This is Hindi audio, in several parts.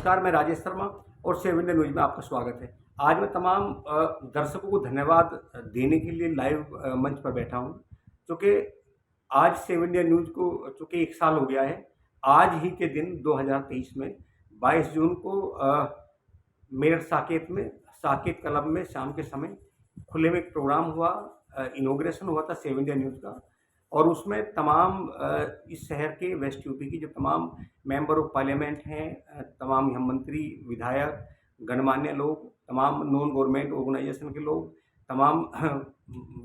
नमस्कार, मैं राजेश शर्मा और 7 इंडिया न्यूज़ में आपका स्वागत है। आज मैं तमाम दर्शकों को धन्यवाद देने के लिए लाइव मंच पर बैठा हूँ, क्योंकि आज 7 इंडिया न्यूज़ को चूँकि 1 साल हो गया है। आज ही के दिन 2023 में 22 जून को मेरठ साकेत क्लब में शाम के समय खुले में एक प्रोग्राम हुआ, इनॉग्रेशन हुआ था 7 इंडिया न्यूज़ का। और उसमें तमाम इस शहर के वेस्ट यूपी की जो तमाम मेंबर ऑफ पार्लियामेंट हैं, तमाम यहाँ मंत्री, विधायक, गणमान्य लोग, तमाम नॉन गवर्नमेंट ऑर्गेनाइजेशन के लोग, तमाम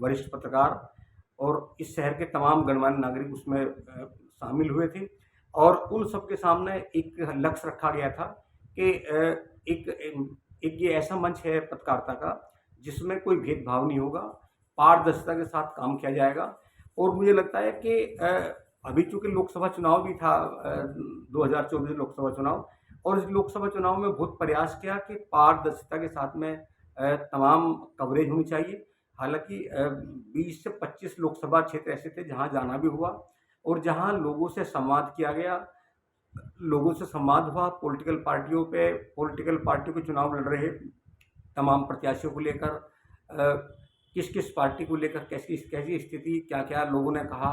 वरिष्ठ पत्रकार और इस शहर के तमाम गणमान्य नागरिक उसमें शामिल हुए थे। और उन सबके सामने एक लक्ष्य रखा गया था कि एक ये ऐसा मंच है पत्रकारिता का जिसमें कोई भेदभाव नहीं होगा, पारदर्शिता के साथ काम किया जाएगा। और मुझे लगता है कि अभी चूँकि लोकसभा चुनाव भी था, 2024 लोकसभा चुनाव, और इस लोकसभा चुनाव में बहुत प्रयास किया कि पारदर्शिता के साथ में तमाम कवरेज होनी चाहिए। हालाँकि 20 से 25 लोकसभा क्षेत्र ऐसे थे जहाँ जाना भी हुआ और जहाँ लोगों से संवाद किया गया, लोगों से संवाद हुआ, पॉलिटिकल पार्टियों के चुनाव लड़ रहे तमाम प्रत्याशियों को लेकर, किस पार्टी को लेकर कैसी स्थिति, क्या लोगों ने कहा,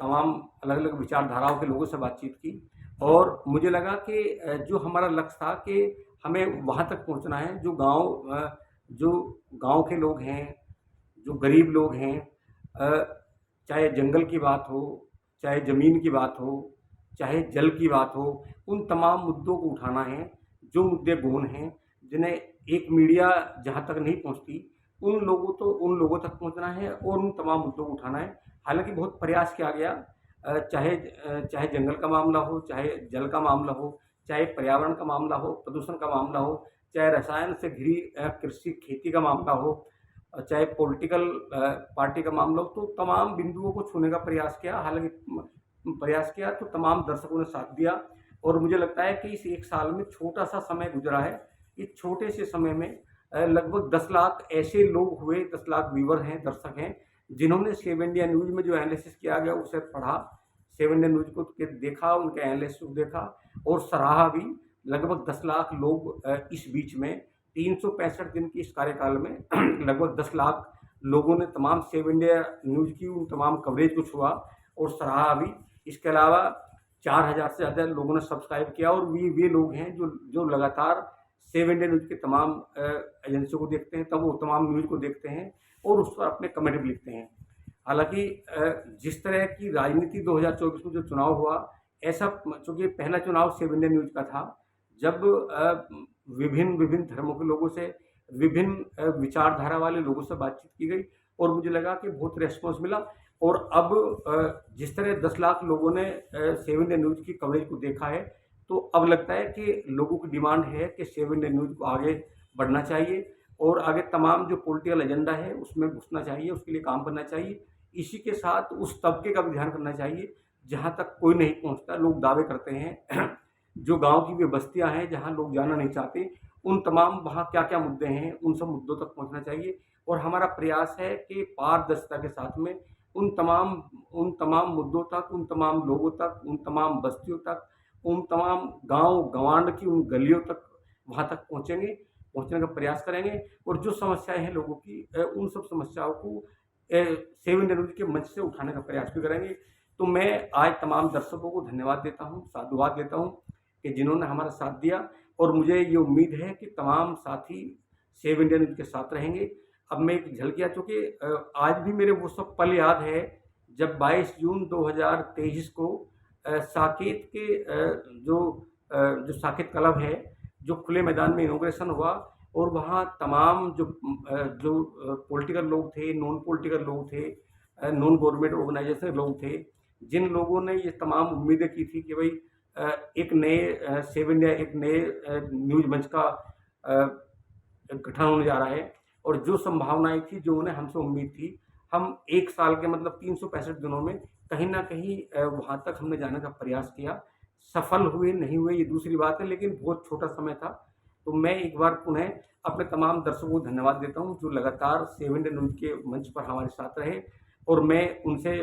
तमाम अलग-अलग विचारधाराओं के लोगों से बातचीत की। और मुझे लगा कि जो हमारा लक्ष्य था कि हमें वहाँ तक पहुँचना है, जो गाँव के लोग हैं, जो गरीब लोग हैं, चाहे जंगल की बात हो, चाहे ज़मीन की बात हो, चाहे जल की बात हो, उन तमाम मुद्दों को उठाना है, जो मुद्दे गौण हैं, जिन्हें एक मीडिया जहाँ तक नहीं पहुँचती, उन लोगों तक पहुँचना है और उन तमाम मुद्दों को उठाना है। हालाँकि बहुत प्रयास किया गया, चाहे जंगल का मामला हो, चाहे जल का मामला हो, चाहे पर्यावरण का मामला हो, प्रदूषण का मामला हो, चाहे रसायन से घिरी कृषि खेती का मामला हो, चाहे पॉलिटिकल पार्टी का मामला हो, तो तमाम बिंदुओं को छूने का प्रयास किया। हालाँकि प्रयास किया तो तमाम दर्शकों ने साथ दिया और मुझे लगता है कि इस 1 साल में छोटा-सा समय गुज़रा है। इस छोटे से समय में लगभग 10 लाख ऐसे लोग हुए, 10 लाख व्यूअर हैं, दर्शक हैं, जिन्होंने 7 इंडिया न्यूज़ में जो एनालिसिस किया गया उसे पढ़ा, 7 इंडिया न्यूज़ को देखा, उनके एनालिसिस को देखा और सराहा भी। लगभग 10 लाख लोग इस बीच में 365 दिन की इस कार्यकाल में लगभग 10 लाख लोगों ने तमाम 7 इंडिया न्यूज़ की उन तमाम कवरेज को छुआ और सराहा भी। इसके अलावा 4000 से ज़्यादा लोगों ने सब्सक्राइब किया और वे लोग हैं जो लगातार 7 इंडिया न्यूज़ के तमाम एजेंसियों को देखते हैं, तब वो तमाम न्यूज़ को देखते हैं और उस पर अपने कमेंट भी लिखते हैं। हालाँकि जिस तरह की राजनीति 2024 में जो चुनाव हुआ, ऐसा चूँकि पहला चुनाव 7 इंडिया न्यूज़ का था, जब विभिन्न धर्मों के लोगों से, विभिन्न विचारधारा वाले लोगों से बातचीत की गई और मुझे लगा कि बहुत रिस्पॉन्स मिला। और अब जिस तरह 10 लाख लोगों ने 7 इंडिया न्यूज़ की कवरेज को देखा है, तो अब लगता है कि लोगों की डिमांड है कि 7 इंडिया न्यूज़ को आगे बढ़ना चाहिए और आगे तमाम जो पॉलिटिकल एजेंडा है उसमें घुसना चाहिए, उसके लिए काम करना चाहिए। इसी के साथ उस तबके का भी ध्यान करना चाहिए जहाँ तक कोई नहीं पहुँचता। लोग दावे करते हैं जो गाँव की वे बस्तियाँ हैं जहाँ लोग जाना नहीं चाहते, उन तमाम वहाँ क्या-क्या मुद्दे हैं, उन सब मुद्दों तक पहुँचना चाहिए। और हमारा प्रयास है कि पारदर्शिता के साथ में उन तमाम मुद्दों तक, उन तमाम लोगों तक, उन तमाम बस्तियों तक, उन तमाम गाँव-गँवांड की उन गलियों तक, वहाँ तक पहुँचने का प्रयास करेंगे और जो समस्याएँ हैं लोगों की, उन सब समस्याओं को 7 इंडिया न्यूज़ के मंच से उठाने का प्रयास भी करेंगे। तो मैं आज तमाम दर्शकों को धन्यवाद देता हूँ, साधुवाद देता हूँ कि जिन्होंने हमारा साथ दिया और मुझे ये उम्मीद है कि तमाम साथी 7 इंडिया न्यूज़ के साथ रहेंगे। अब मैं एक झलकियाँ, चूँकि आज भी मेरे वो सब पल याद है जब 22 जून 2023 को साकेत के जो साकेत क्लब है, जो खुले मैदान में इनॉग्रेशन हुआ और वहाँ तमाम जो पॉलिटिकल लोग थे, नॉन पॉलिटिकल लोग थे, नॉन गवर्नमेंट ऑर्गेनाइजेशन लोग थे, जिन लोगों ने ये तमाम उम्मीदें की थी कि भाई एक नए 7 इंडिया, एक नए न्यूज़ मंच का गठन होने जा रहा है और जो संभावनाएँ थी, जो उन्हें हमसे उम्मीद थी, हम 1 साल के मतलब 365 दिनों में कहीं न कहीं वहाँ तक हमने जाने का प्रयास किया। सफल हुए, नहीं हुए ये दूसरी बात है, लेकिन बहुत छोटा समय था। तो मैं एक बार पुनः अपने तमाम दर्शकों को धन्यवाद देता हूँ जो लगातार 7 इंडिया न्यूज़ के मंच पर हमारे साथ रहे और मैं उनसे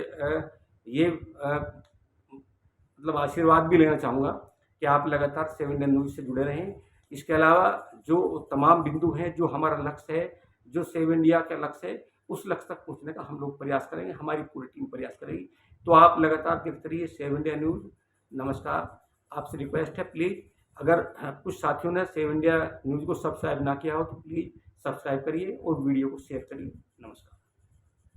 ये मतलब आशीर्वाद भी लेना चाहूँगा कि आप लगातार सेवन इंडिया न्यूज़ से जुड़े रहें। इसके अलावा जो तमाम बिंदु हैं, जो हमारा लक्ष्य है, जो सेव इंडिया का लक्ष्य है, उस लक्ष्य तक पहुँचने का हम लोग प्रयास करेंगे, हमारी पूरी टीम प्रयास करेगी। तो आप लगातार देखते रहिए सेव इंडिया न्यूज़। नमस्कार, आपसे रिक्वेस्ट है प्लीज़, अगर कुछ साथियों ने सेव इंडिया न्यूज़ को सब्सक्राइब ना किया हो तो प्लीज़ सब्सक्राइब करिए और वीडियो को शेयर करिए। नमस्कार।